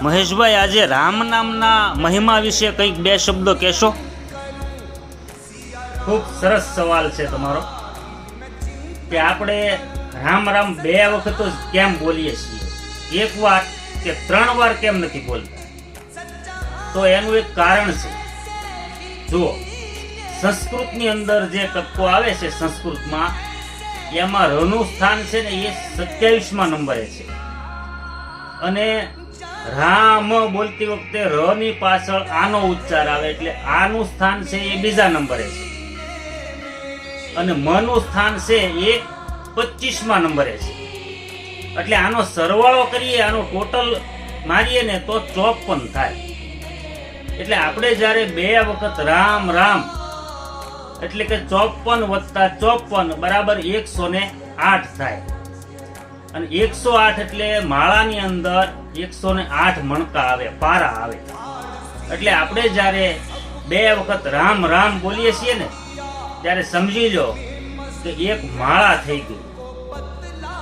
મહેશભાઈ, આજે રામ નામના મહિમા વિશે કંઈક બે શબ્દો કહેશો? ખૂબ સરસ સવાલ છે તમારો કે આપણે રામ રામ બે વખત જ કેમ બોલીએ છીએ, એક વાર કે 3 વાર કેમ નથી બોલતા? તો એનું એક કારણ છે. જુઓ, સંસ્કૃતની અંદર જે કક્કો આવે છે, સંસ્કૃતમાં એમાં રનું સ્થાન છે ને એ 27મા નંબરે છે, અને રામ બોલતી વખતે ર ની પાછળ આનો ઉચ્ચાર આવે એટલે આનું સ્થાન છે એ 2જા નંબરે છે, અને મનું સ્થાન છે એ 25મા નંબરે છે. એટલે આનો સરવાળો કરીએ, આનો ટોટલ મારીએ ને તો 54 થાય. એટલે આપણે જ્યારે બે વખત રામ રામ એટલે કે 54 + 54 બરાબર 108 થાય. અને 108 એટલે માળાની અંદર 108 મણકા આવે, પારા આવે. એટલે આપણે જ્યારે બે વખત રામ રામ બોલીએ છીએ ને ત્યારે સમજી લો કે એક માળા થઈ ગઈ.